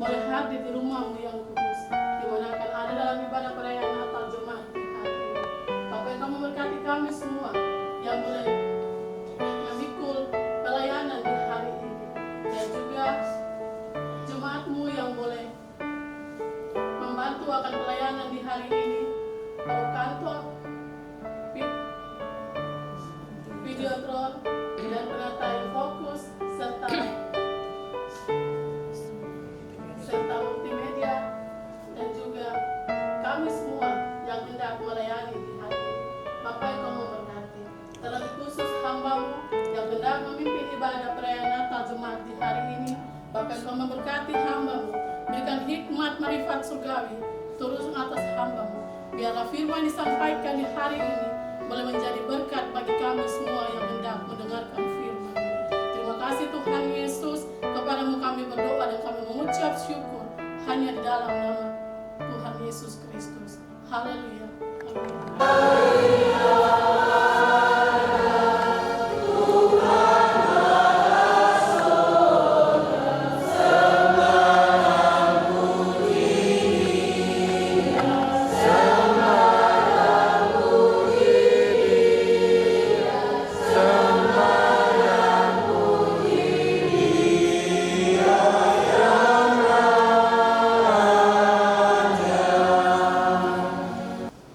boleh hadir di rumahmu yang kudus, di mana akan ada dalam ibadah perayaan Natal Jemaat di hari ini. Bapak yang kau memberkati kami semua yang boleh memikul pelayanan di hari ini, dan juga jemaatmu yang boleh membantu akan pelayanan di hari ini, Bapak kantor, videotron, dan penata yang fokus, serta multimedia, dan juga kami semua yang hendak melayani di hari ini. Bapak yang kau memberkati, terlebih khusus hambamu yang hendak memimpin ibadah perayaan Natal Jemaat di hari ini. Bapak yang kau memberkati hambamu, berikan hikmat marifat surgawi turun atas hambamu. Biarlah firman disampaikan di hari ini boleh menjadi berkat bagi kami semua yang hendak mendengarkan firman. Terima kasih Tuhan Yesus, kepadamu kami berdoa dan kami mengucap syukur hanya di dalam nama Tuhan Yesus Kristus. Haleluya.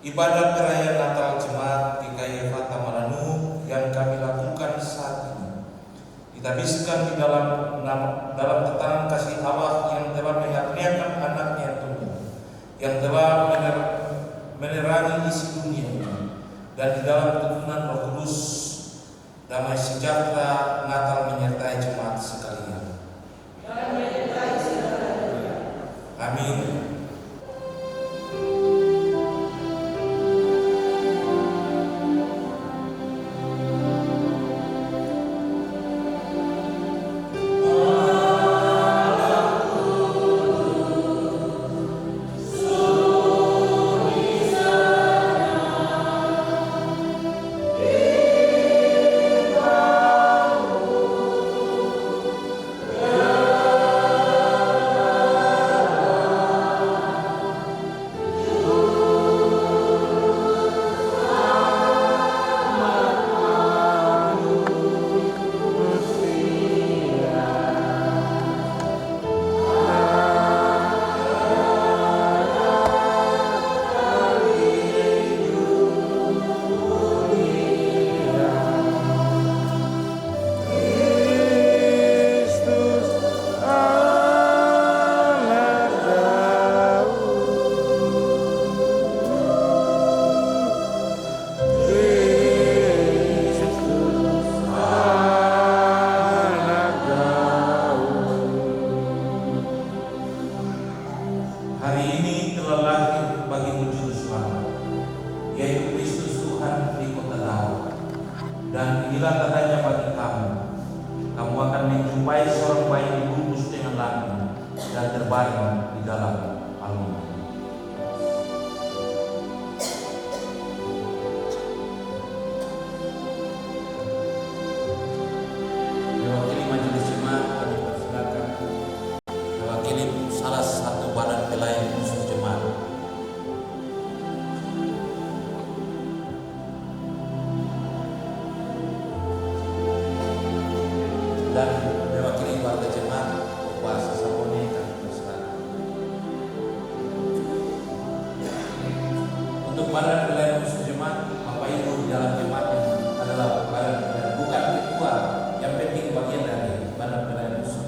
Ibadah perayaan Natal Jemaat GKI Fata Maranhu yang kami lakukan saat ini ditabiskan di dalam tatanan kasih Allah yang telah mengaruniakan anaknya tunggal, yang telah menerangi isi dunia ini, dan di dalam tuntunan Roh Kudus, damai sejahtera Natal menyertai jemaat sekalian. Amin. Hari ini telah lahir bagimu juru selamat, yaitu Kristus Tuhan di kota Daud. Dan inilah tandanya bagi kamu, kamu akan menjumpai seorang bayi dibungkus dengan langit dan terbaring di dalam alun. Mewakili majelis jemaat, kami persilakan mewakili salah satu badan pelayan khusus jemaat. Dan mewakili warga jemaat, Bapak Sasabone, kami persilakan. Untuk badan pelayan khusus jemaat, Bapak Ibu di dalam jemaat adalah badan pelayan, bukan ketua, yang penting bagian dari badan pelayan khusus.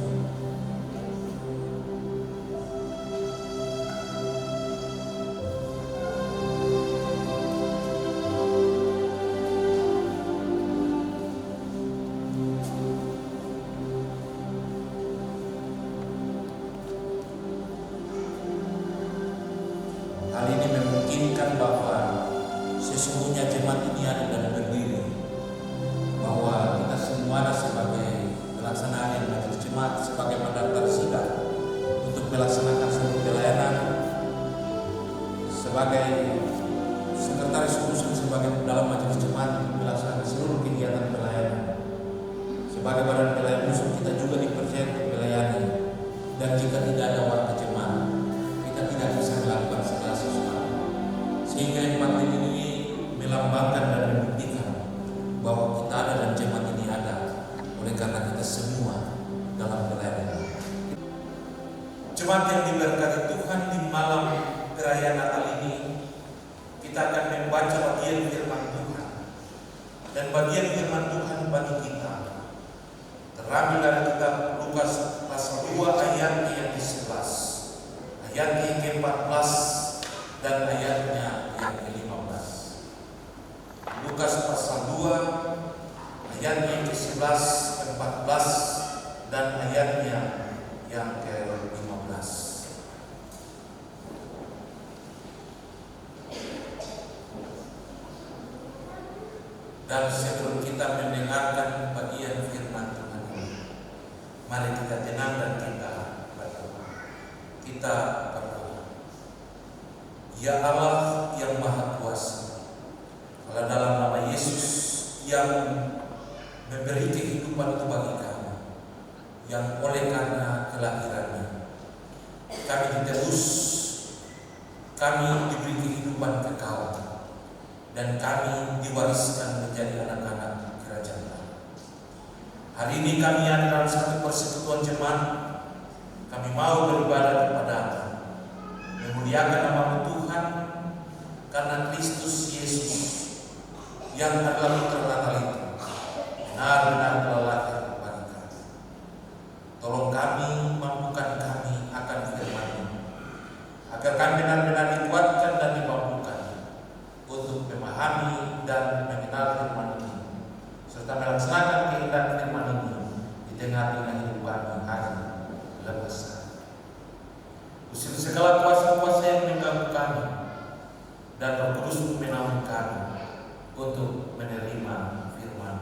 Hal ini memungkinkan bahwa sesungguhnya jemaat ini ada dan berdiri, bahwa kita semua sebagai pelaksanaan yang majelis jemaat sebagai pendaftar sidang untuk melaksanakan seluruh pelayanan, sebagai sekretaris khusus sebagai dalam majelis jemaat untuk melaksanakan seluruh kegiatan pelayanan. Sebagai badan pelayan khusus kita juga dipercaya untuk melayani Dan jika tidak ada warna jemaat, kita tidak bisa melakukan segala sesuatu. Sehingga jemaat ini melambangkan dan membuktikan bahwa kita ada dan jemaat ini ada oleh karena kita semua dalam pelayanan. Jemaat yang diberkati Tuhan, di malam perayaan Natal ini kita akan membaca bagian firman Tuhan. Dan bagian firman Tuhan bagi kita terambil dari kitab Lukas pasal 2 ayatnya yang ke-11, ayatnya yang ke-14 dan ayatnya yang ke-15. Lukas pasal 2 ayatnya yang ke-11, ke-14 dan ayatnya yang ke-15. Dan sebelum kita mendengarkan bagian firman Tuhan ini, mari kita tenang dan kita berdoa. Kita berdoa. Ya Allah yang Maha Kuasa, Allah dalam nama Yesus yang memberi kehidupan itu bagi kami, yang oleh karena kelahirannya kami ditebus, kami diberi kehidupan kekal, dan kami diwariskan menjadi anak-anak kerajaan Allah. Hari ini kami ada dalam satu persekutuan jemaat. Kami mau beribadah kepada-Mu, memuliakan nama Tuhan, karena Kristus Yesus yang adalah putra Natal itu benar-benar telah lahir bagi kami. Tolong kami, mampukan kami akan firman-Mu, agar kami benar-benar dikuatkan dan dimampukan untuk memahami dan mengenal firman ini, serta melaksanakan kehendak firman ini di tengah-tengah kehidupan hari lepas. Usir segala kuasa-kuasa yang mengganggu kami, dan Roh Kudus menaungi kami untuk menerima firman.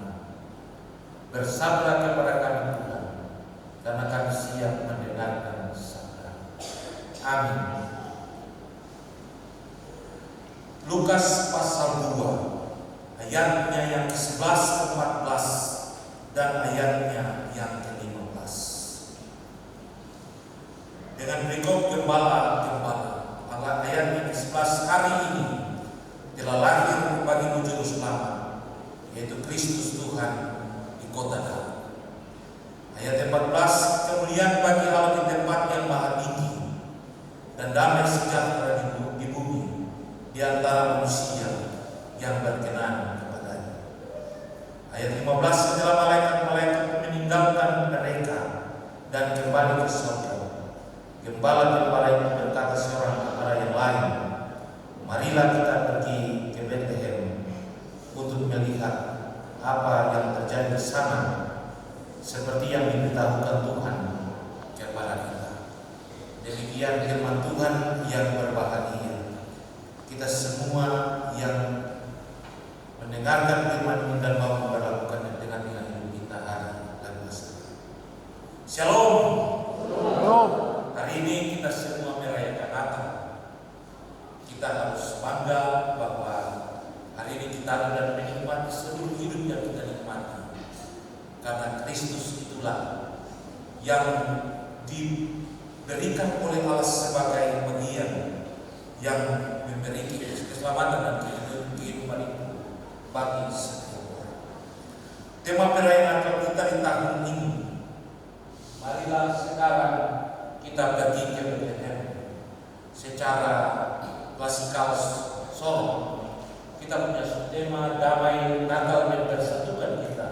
Bersabarlah kepada kami Tuhan, karena kami siap mendengarkan sabda. Amin. Lukas pasal 2 ayatnya yang ke-11, ke-14 dan ayatnya yang ke-15. Dengan berikut gembala-gembala, ayat yang ke-11, hari ini telah lahir bagimu juru selamat, yaitu Kristus Tuhan di kota Daud. Ayat 14, kemuliaan bagi Allah di tempat yang maha tinggi, dan damai sejahtera di bumi di antara manusia yang berkenan kepadanya. Ayat 15, setelah malaikat-malaikat meninggalkan mereka dan kembali ke surga, gembala-gembala itu berkata seorang kepada yang lain, marilah kita pergi ke Bethlehem untuk melihat apa yang terjadi di sana, seperti yang diberitahukan Tuhan kepada kita. Demikian firman Tuhan yang berbahagia. Kita semua yang mendengarkan firman ini dan mau memperlakukannya dengan hidup kita hari dan masa. Shalom. Shalom. Hari ini kita semua merayakan Natal. Kita harus bangga bahwa hari ini kita ada dan menikmati seluruh hidup yang kita nikmati, karena Kristus itulah yang diberikan oleh Allah sebagai bagian yang memberi keselamatan dan kehidupan itu bagi setiap orang. Tema perayaan Natal kita di tahun ini, marilah sekarang kita pergi ke Bethlehem. Secara klasikal Solo, kita punya tema damai Natal yang bersatukan kita,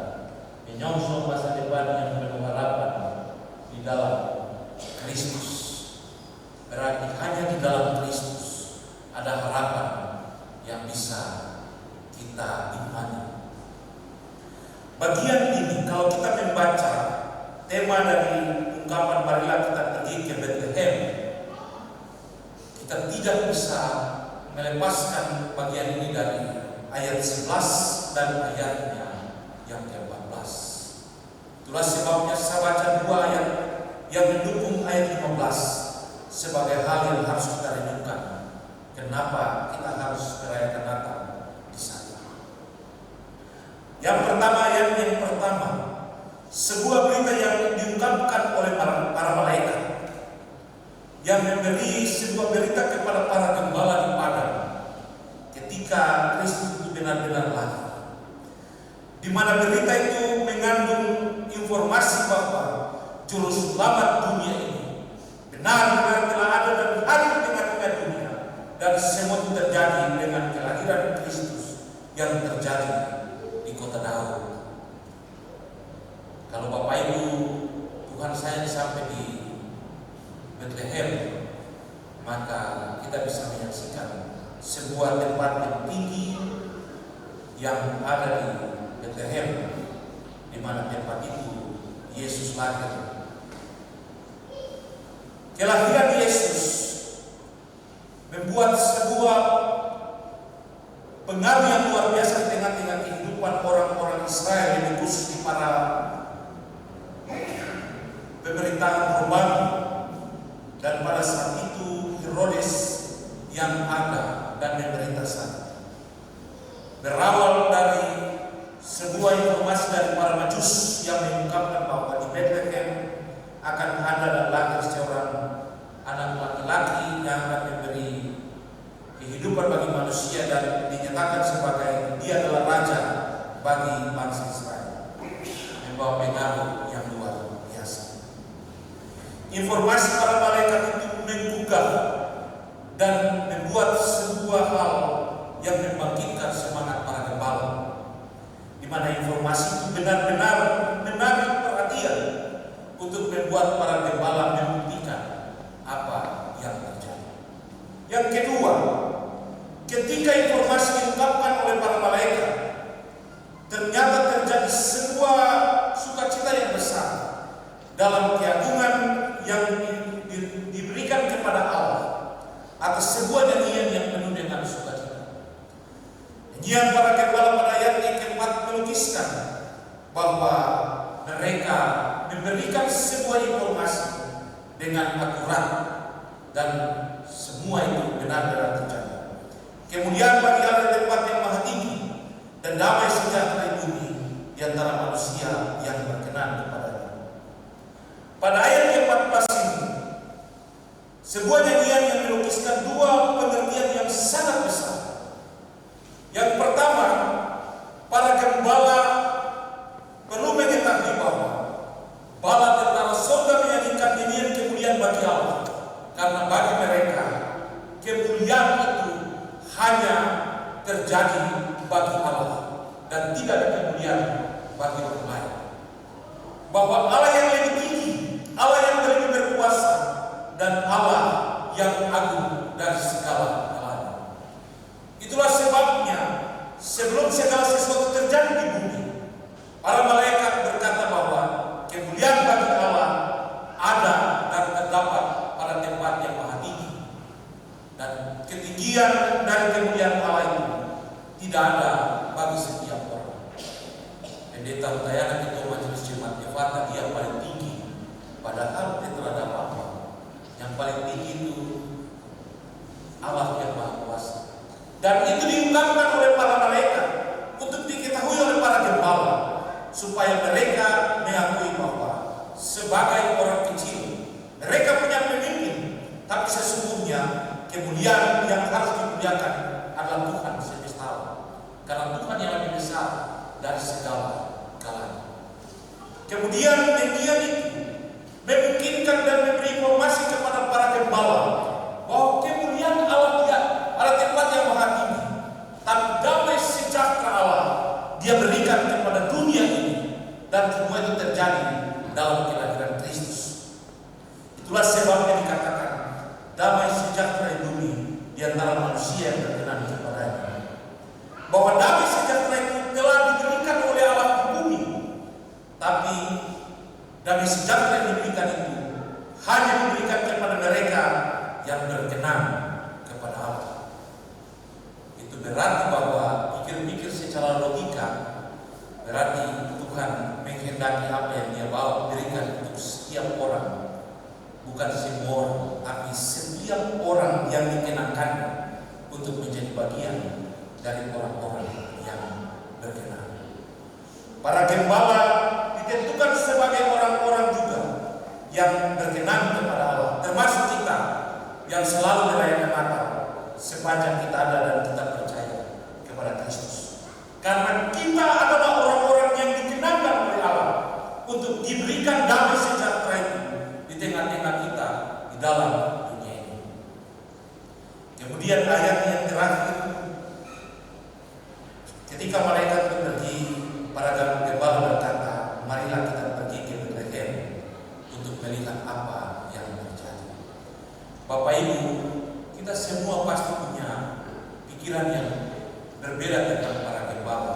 menyongsong masa depan yang penuh harapan di dalam Kristus. Berarti hanya di dalam Kristus ada harapan yang bisa kita nikmati. Bagian ini kalau kita membaca tema dari ungkapan marilah kita pergi ke Bethlehem, kita tidak bisa melepaskan bagian ini dari ayat 11 dan ayatnya yang ke-14. Itulah sebabnya saya baca dua ayat yang mendukung ayat 15 sebagai hal yang harus kita renungkan. Kenapa kita harus merayakan Natal di sana? Yang pertama, ayat yang pertama, sebuah berita yang diungkapkan oleh para malaikat yang memberi sebuah berita kepada para gembala di padang ketika Kristus itu benar-benar lahir, di mana berita itu mengandung informasi bahwa juru selamat dunia ini benar-benar telah ada dan hadir di tengah-tengah dunia, dan semua itu terjadi dengan kelahiran Kristus yang terjadi di kota Daud. Kalau Bapak Ibu Tuhan saya sampai di Bethlehem, maka kita bisa menyaksikan sebuah tempat yang tinggi yang ada di Bethlehem, di mana tempat itu Yesus lahir. Kelahiran Yesus membuat sebuah pengaruh yang luar biasa di tengah-tengah kehidupan orang-orang Israel, yang khusus di para pemerintahan Romawi. Dan pada saat itu Herodes yang ada dan memerintah sana. Berawal dari sebuah informasi dari para Majus yang mengungkapkan bahwa di Bethlehem akan ada dan lahir seorang anak laki-laki yang akan memberi kehidupan bagi manusia dan dinyatakan sebagai dia adalah raja bagi bangsa Israel, membawa pengaruh yang luar biasa. Informasi para malaikat itu menggugah dan membuat sebuah hal yang membangkitkan semangat para gembala, di mana informasi itu benar-benar menarik perhatian untuk membuat para gembala membuktikan apa yang terjadi. Yang kedua, ketika informasi diungkapkan oleh para malaikat, ternyata terjadi sebuah sukacita yang besar dalam keagungan yang diberikan kepada Allah atas sebuah nyanyian yang penuh dengan sukacita. Nyanyian para gembala pada ayat yang keempat melukiskan bahwa mereka memberikan sebuah informasi dengan akurat dan semua itu benar-benar terjadi. Kemudian bagi Allah tempat yang maha tinggi dan damai sejahtera di bumi di antara manusia yang berkenan kepadanya. Pada ayat ke-14 ini, sebuah nyanyian yang melukiskan dua pengertian yang sangat besar. Yang pertama, para gembala perlu mengetahui bahwa bala tentara surga menyanyikan nyanyian kemuliaan bagi Allah, karena bagi mereka kemuliaan itu hanya terjadi bagi Allah dan tidak ada kemuliaan bagi orang lain. Bahwa Allah yang lebih tinggi, Allah yang lebih berkuasa, dan Allah yang agung dari segala galanya. Itulah sebabnya sebelum segala sesuatu terjadi di bumi, para malaikat berkata bahwa kemuliaan bagi Allah ada dan terdapat pada tempat yang maha tinggi, dan ketinggian dari kemuliaan Allah itu tidak ada bagi setiap orang. Pendeta Utayana Ketua Majelis Jemaat Efata, dia paling tinggi, padahal dia tidak ada apa-apa. Yang paling tinggi itu Allah yang Maha Kuasa, dan itu diungkapkan oleh para malaikat untuk diketahui oleh para gembala, supaya mereka mengakui bahwa sebagai orang kecil mereka punya pemimpin, tapi sesungguhnya kemuliaan yang harus dimuliakan adalah Tuhan semesta, karena Tuhan yang lebih besar dari segala galanya. Kemudian nyanyian itu memungkinkan dan memberi informasi kepada para gembala bahwa kemuliaan Allah dia pada tempat yang maha tinggi, tapi damai sejahtera Allah dia berikan kepada dunia ini, dan semua itu terjadi dalam kelahiran Kristus. Itulah sebabnya dikatakan damai sejahtera di bumi di antara manusia yang berkenan kepadanya. Bahwa damai sejahtera itu telah diberikan oleh Allah di bumi, tapi damai sejahtera yang diberikan itu hanya diberikan kepada mereka yang berkenan kepada Allah. Itu berarti bahwa pikir-pikir secara logika, berarti Tuhan menghendaki apa yang dia bawa berikan untuk setiap orang, bukan semua orang, tapi setiap orang yang dikenakan untuk menjadi bagian dari orang-orang yang berkenan. Para gembala ditentukan sebagai orang-orang juga yang berkenan kepada Allah, termasuk kita yang selalu merayakan Natal sepanjang kita ada dan kita percaya kepada Kristus. Karena kita adalah orang-orang yang dikenakan oleh Allah untuk diberikan damai sejahtera itu di tengah-tengah kita di dalam dunia ini. Kemudian ayat yang terakhir, ketika malaikat itu pergi, para gembala berkata, marilah kita pergi ke Betlehem untuk melihat apa yang terjadi. Bapak Ibu, kita semua pasti punya pikiran yang berbeda tentang para gembala.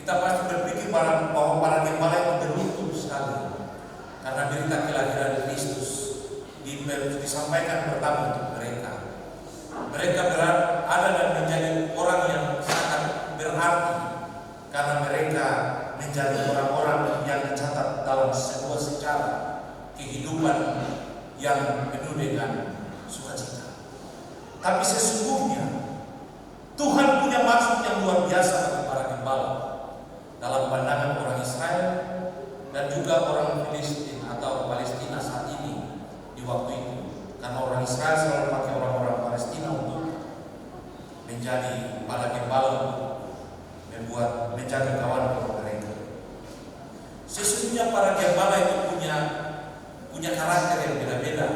Kita pasti berpikir bahwa para gembala itu beruntung sekali karena berita kelahiran Kristus disampaikan pertama untuk mereka. Mereka ada dan menjadi orang yang sangat berarti karena mereka menjadi orang-orang yang dicatat dalam sebuah sejarah kehidupan yang penuh dengan sukacita. Tapi sesungguhnya Tuhan punya maksud yang luar biasa bagi para gembala dalam pandangan orang Israel dan juga orang Filistin atau Palestina saat ini di waktu itu. Karena orang Israel selalu pakai orang-orang Palestina untuk menjadi para gembala, membuat menjaga kawan mereka. Sesungguhnya para gembala itu punya karakter yang beda-beda.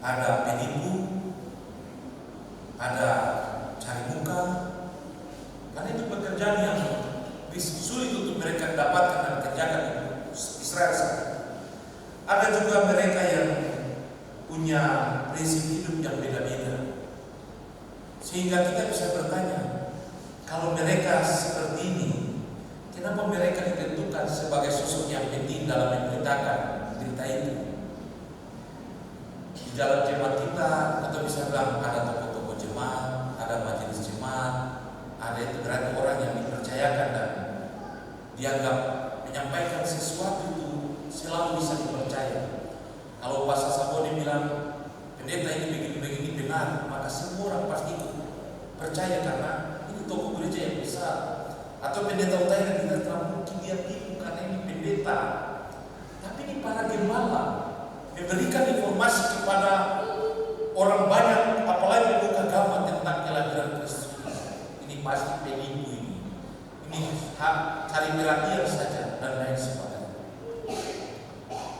Ada penipu, ada cari muka, karena itu pekerjaan yang sulit untuk mereka dapatkan dan kerjakan Israel saat ini. Ada juga mereka yang punya prinsip hidup yang beda-beda, sehingga kita bisa bertanya, kalau mereka seperti ini, kenapa mereka ditentukan sebagai sosok yang penting dalam memberitakan berita itu? Di dalam jemaat kita, atau bisa bilang ada tokoh-tokoh jemaat, ada majelis jemaat, ada itu berarti orang yang dipercayakan dan dianggap menyampaikan sesuatu itu selalu bisa dipercaya. Kalau Pastor Saboni bilang pendeta ini begini-begini benar, maka semua orang pasti percaya karena ini tokoh gereja yang besar. Atau pendeta utama tidak mungkin dia tipu karena ini pendeta. Tapi ini para gembala memberikan informasi kepada orang banyak, apalagi buka agama tentang kelahiran Kristus. Ini pasti penipu ini. Ini cari perhatian saja dan lain sebagainya.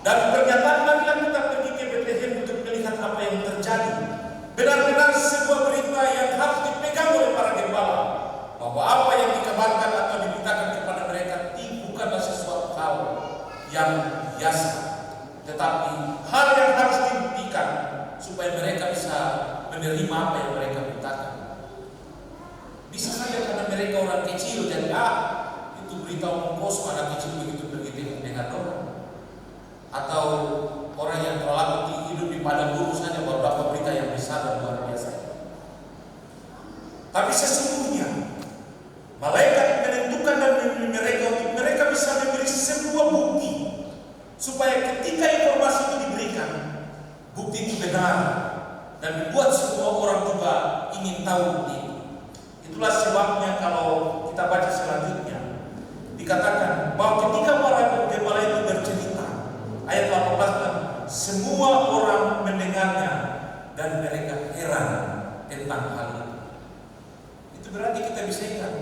Dan pernyataan marilah kita pergi ke Betlehem untuk melihat apa yang terjadi. Benar-benar sebuah berita yang harus dipegang oleh para gembala, bahwa apa yang dikabarkan atau diberitakan kepada mereka bukanlah sesuatu hal yang biasa, tetapi hal yang harus dibuktikan supaya mereka bisa menerima apa yang mereka beritakan. Bisa saja karena mereka orang kecil jadi itu berita omong kosong, anak kecil begitu dengan orang, atau orang yang terlalu hidup di padang gurun saja baru dapat berita yang besar dan luar biasa. Tapi sesungguhnya malaikat menentukan dan mereka untuk mereka bisa memberi sebuah bukti supaya ketika informasi itu diberikan, bukti itu benar dan membuat semua orang juga ingin tahu bukti itu. Itulah sebabnya kalau kita baca selanjutnya dikatakan bahwa ketika para gembala itu bercerita, ayat 18, semua orang mendengarnya dan mereka heran tentang hal itu. Itu berarti kita bisa ingat,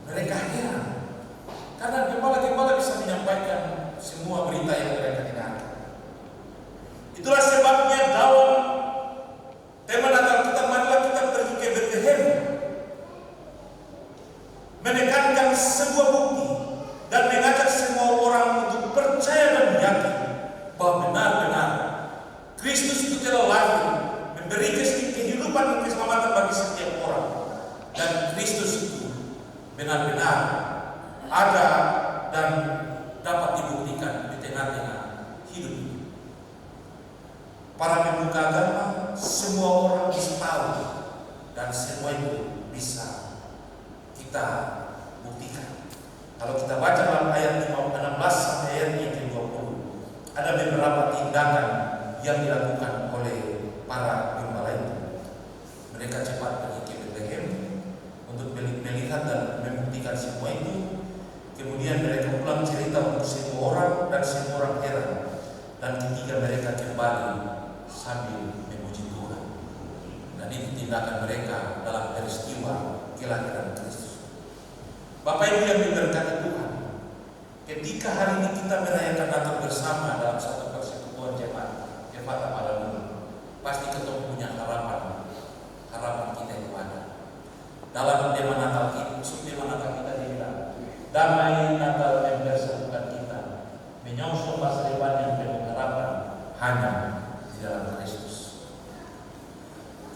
mereka heran karena gembala-gembala bisa menyampaikan semua berita yang mereka dengar. Itulah sebabnya dalam tema Natal kita, marilah kita pergi ke Betlehem, menekankan sebuah bukti dan mengajak semua orang untuk percaya dan yakin bahwa benar-benar Kristus itu telah lahir, memberi kehidupan dan keselamatan bagi setiap orang, dan Kristus itu benar-benar ada dan dapat dibuktikan di tengah-tengah hidup ini. Para pemuka agama, semua orang bisa tahu dan semua itu bisa kita buktikan. Kalau kita baca dalam ayat 16 sampai ayat yang ke-20, ada beberapa tindakan yang dilakukan oleh para gembala itu. Mereka cepat pergi ke Betlehem untuk melihat dan membuktikan semua itu. Kemudian mereka pulang cerita untuk semua orang dan semua orang heran. Dan ketika mereka kembali, sambil memuji Tuhan. Dan itu tindakan mereka dalam peristiwa kelahiran Kristus. Bapak Ibu yang diberkati Tuhan, ketika hari ini kita merayakan Natal bersama dalam satu persekutuan jemaat Efata Maranatha, pasti kita punya harapan kita itu ada. Dalam tema Natal kita dibilang, damai Natal mempersatukan kita, menyongsong masa depan yang penuh harapan hanya di dalam Kristus.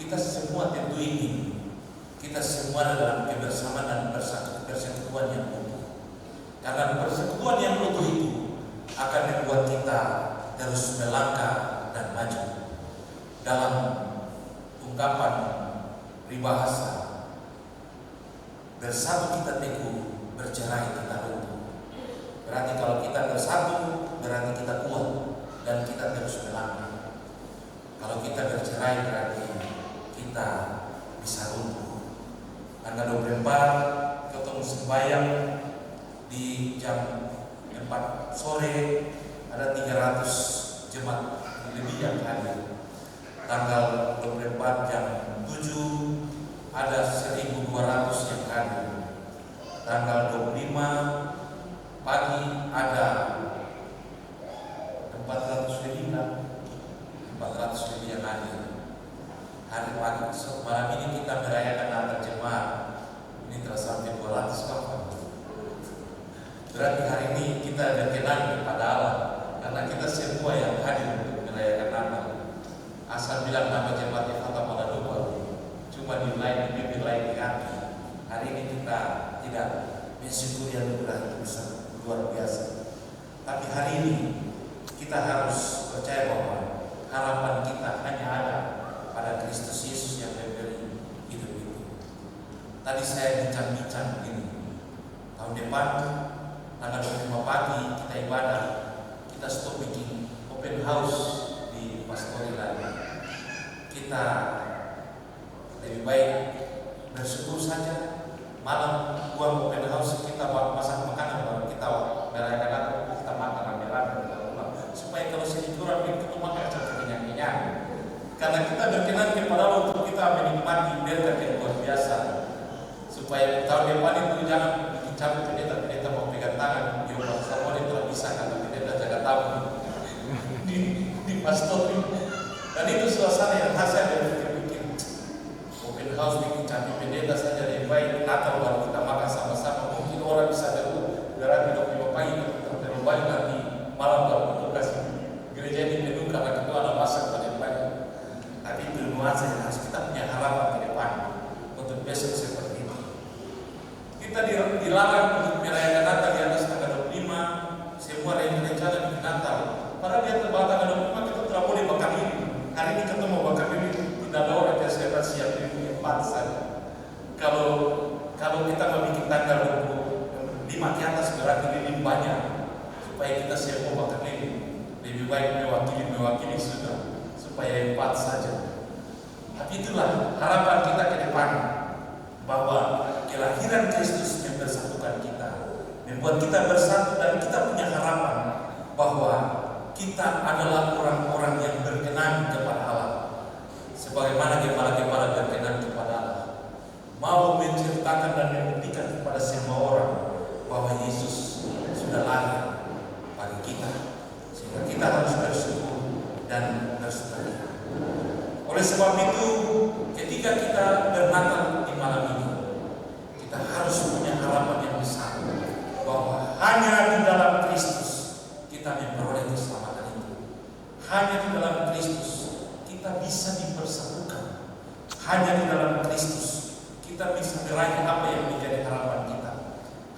Kita semua tentu ingin kita semua dalam kebersamaan dan persekutuan yang utuh. Karena persekutuan yang utuh itu akan membuat kita terus melangkah dan maju. Dalam ungkapan peribahasa, bersatu kita teguh, bercerai kita runtuh. Berarti kalau kita bersatu, berarti kita kuat dan kita terus melangkah. Kalau kita bercerai, berarti kita bisa runtuh. Tanggal 24 ketemu sembahyang di jam 4 sore, ada 300 jemaat lebih yang hadir. Tanggal 24 jam 7 ada 1.200 yang hadir. Tanggal 25 pagi ada 400 lebih yang hadir. Hari pagi, malam ini kita merayakan Natal jemaat. Ini telah sampai 200 kapan. Berarti hari ini kita berkenan kepada Allah, karena kita semua yang hadir untuk merayakan Natal. Asal bilang nama jemaat Efata Maranatha, cuma di lain di hati. Hari ini kita tidak mensyukuri anugerah itu besar, luar biasa. Tapi hari ini kita harus percaya bahwa harapan kita hanya ada pada Kristus Yesus yang memberi hidup itu. Tadi saya bincang-bincang begini. Tahun depan tanggal 25 pagi kita ibadah, kita stop bikin open house di pastori lagi. Kita lebih baik bersyukur saja. Malam buang open house kita masak makanan baru kita merayakan Natal, kita makan rame-rame kita pulang. Supaya kalau sedikit orang kita makan sampai kenyang-kenyang. Karena kita berkenan kepada Allah untuk kita menikmati berkat yang luar biasa. Supaya tahun depan itu jangan bikin cabut pendeta mau pegang tangan. Dia orang semua dia telah bisa karena pendeta jaga tamu di pastori. Dan itu suasana yang khas saya bikin open house, bikin cantik pendeta saja lebih baik. Natal baru kita makan sama-sama. Mungkin orang bisa berarti 25 pagi terlalu banyak nanti malam baru kita kasih gereja ini penuh karena kita ada masak banyak-banyak. Tapi itu nuansa yang harus kita punya harapan ke depan untuk besok seperti ini. Kita dilarang untuk merayakan Natal di atas tanggal 25. Semua rencana di Natal. Padahal di atas tanggal 25 kita tidak boleh bakar ini. Hari ini kita mau bakar ini, tidak ada orang yang saya siap ini 4 saja. Kalau kita mau bikin tanggal 25 di atas berarti ini banyak. Supaya kita semua bakar ini lebih baik mewakili sudah. Supaya 4 saja. Tapi itulah harapan kita ke depan, bahwa kelahiran Kristus yang mempersatukan kita, membuat kita bersatu dan kita punya harapan bahwa kita adalah orang-orang yang berkenan kepada Allah. Sebagaimana gembala-gembala berkenan kepada Allah, mau menceritakan dan membuktikan kepada semua orang bahwa Yesus sudah lahir bagi kita, sehingga kita harus bersyukur dan bersukaria. Oleh sebab itu, ketika kita bernatal di malam ini, kita harus punya harapan yang besar bahwa hanya di dalam Kristus kita memperoleh keselamatan itu. Hanya di dalam Kristus kita bisa dipersatukan. Hanya di dalam Kristus kita bisa meraih apa yang menjadi harapan kita.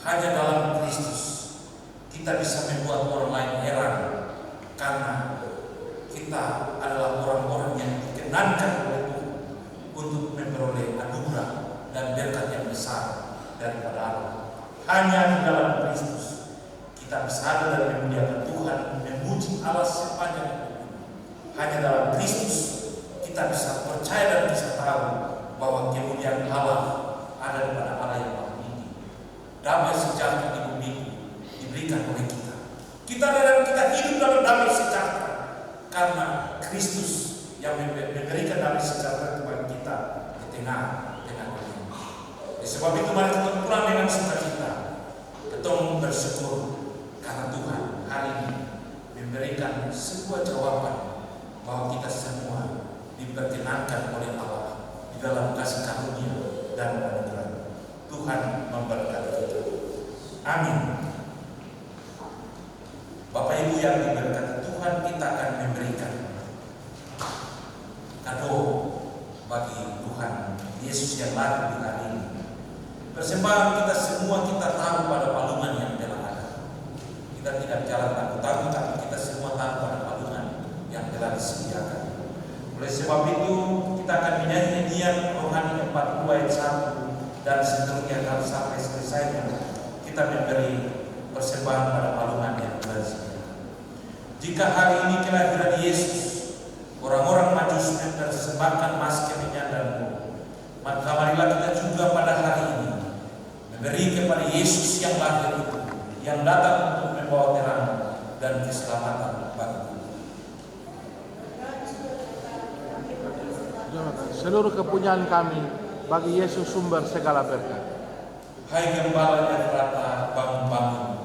Hanya dalam Kristus kita bisa membuat orang lain heran, karena kita adalah orang-orang yang dikenankan oleh Tuhan untuk memperoleh anugerah dan berkat yang besar daripada Allah. Hanya di dalam Kristus kita bisa ada dan memuliakan Tuhan, memuji Allah sepanjang hidup. Hanya dalam Kristus kita bisa percaya dan bisa tahu bahwa kemuliaan Allah ada pada Allah yang Maha Tinggi. Damai sejahtera di bumi diberikan oleh kita. Kita hidup dalam damai sejahtera karena Kristus yang memberikan damai sejahtera kepada kita di tengah-tengah dunia. Sebab itu mari kita pulang dengan sukacita, kita bersyukur karena Tuhan hari ini memberikan sebuah jawaban bahwa kita semua diperkenankan oleh Allah di dalam kasih karunia dan anugerah. Tuhan memberkati kita. Amin. Bapak Ibu yang diberkati Tuhan, kita akan memberikan kado bagi Tuhan Yesus yang lahir di hari ini. Persembahan kita semua kita tahu pada palungan yang telah ada. Kita tidak jalan takut-takut, tapi kita semua tahu pada palungan yang telah disediakan. Oleh sebab itu kita akan menyanyi nyanyian rohani 42 ayat 1 dan seterusnya kalau sampai selesainya kita memberi persembahan pada palungan yang telah disediakan. Jika hari ini kelahiran Yesus, orang-orang Majus mempersembahkan emas, kemenyan dan buah, maka marilah kita juga pada hari ini memberi kepada Yesus yang lahir itu, yang datang untuk membawa terang dan keselamatan bagi kita. Seluruh kepunyaan kami bagi Yesus sumber segala berkat. Hai Gembala yang rata, bangun-bangun.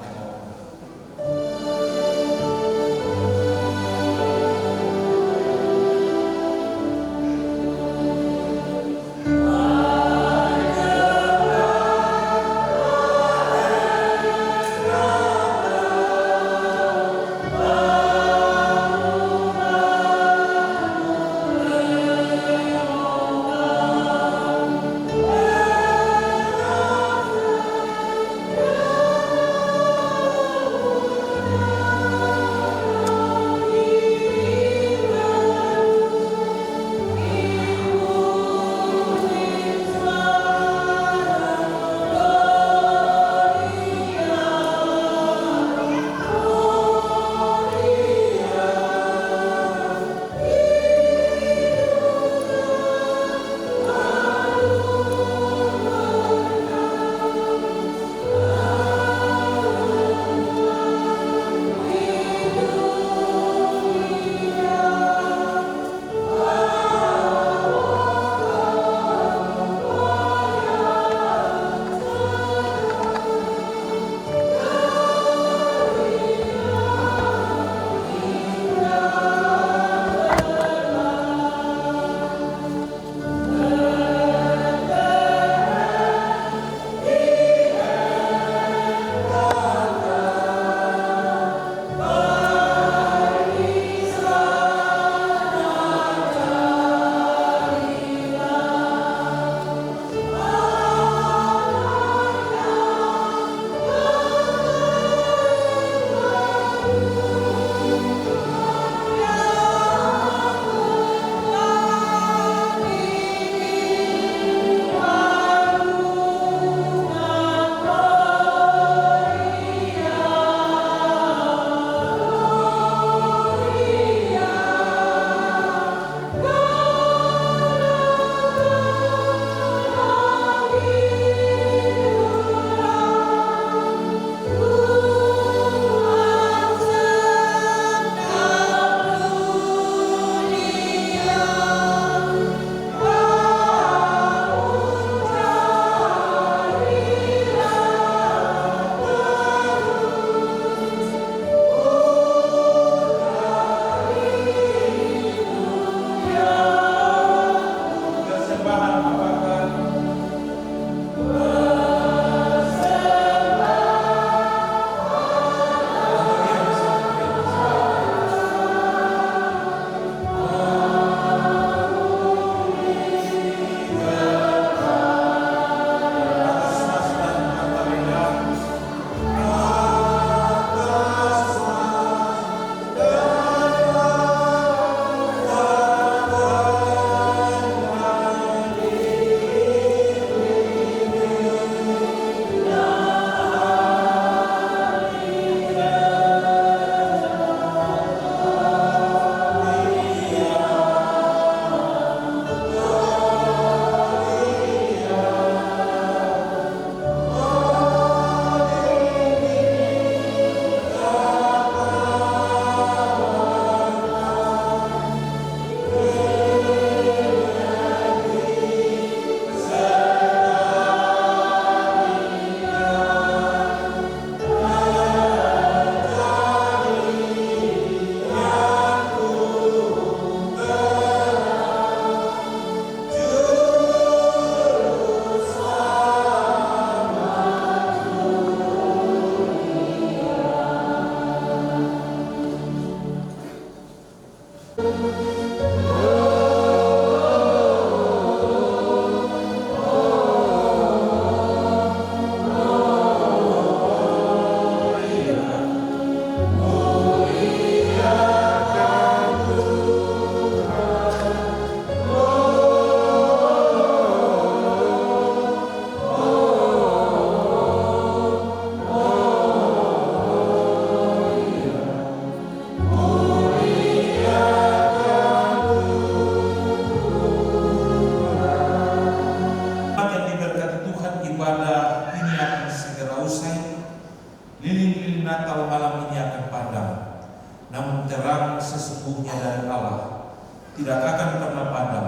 tidak akan pernah padam.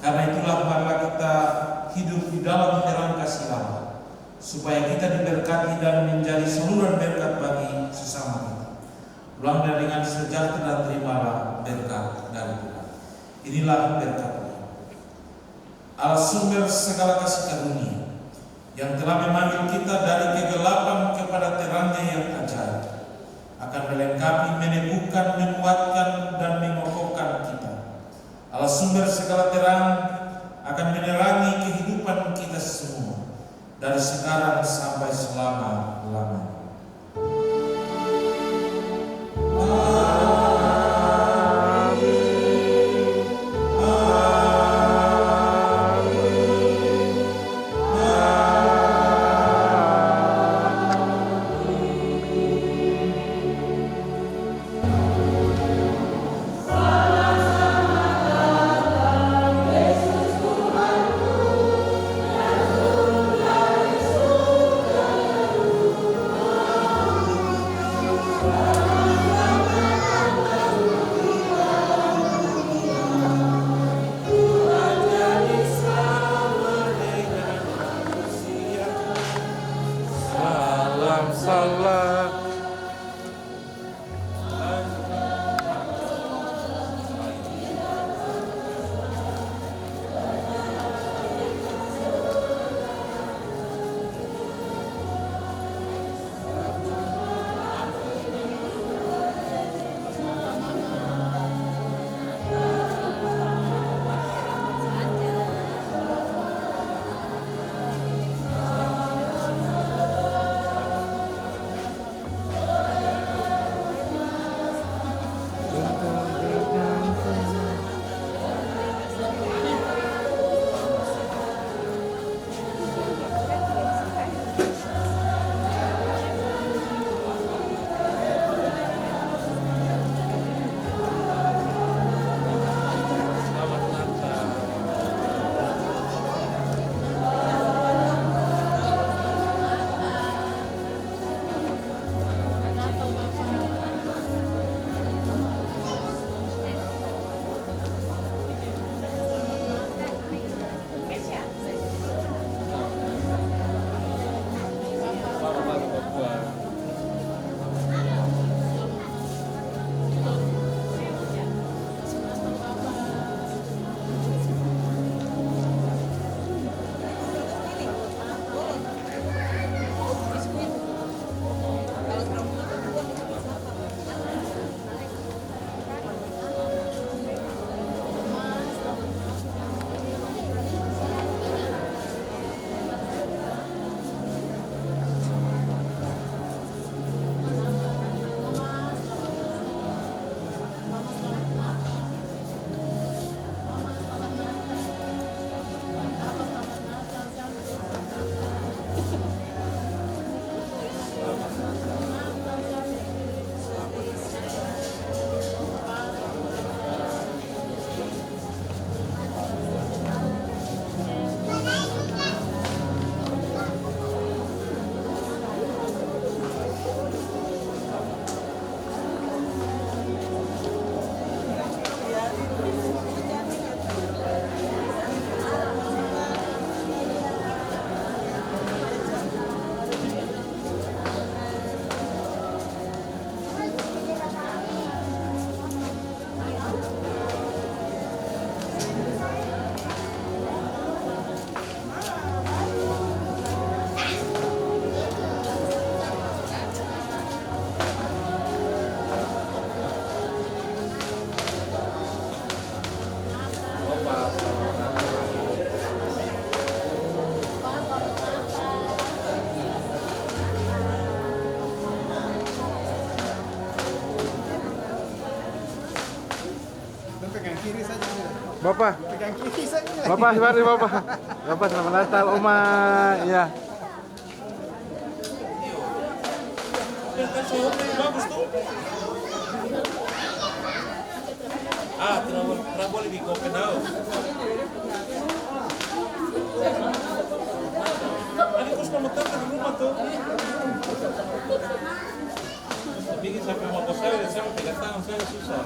Karena itulah marilah kita hidup di dalam terang kasih Allah, supaya kita diberkati dan menjadi saluran berkat bagi sesama kita. Ulanglah dengan sejahtera, terimalah berkat dari Tuhan. Inilah berkat-Nya. Allah sumber segala kasih karunia, yang telah memanggil kita dari kegelapan kepada terangnya yang ajaib, akan melengkapi, meneguhkan, menguatkan, dan mengokohkan kita. Allah sumber segala terang akan menerangi kehidupan kita semua, dari sekarang sampai selama-lamanya. Salam. Pegang kiri saja. Bapak, Pegang kiri saja. Bapak, mari Bapak. Bapak selamat Natal, Oma. Ya. Tidak boleh dikokedau. Ini kus memutar di rumah tuh. Bikin sampai mau saya 3 tahun saya susah.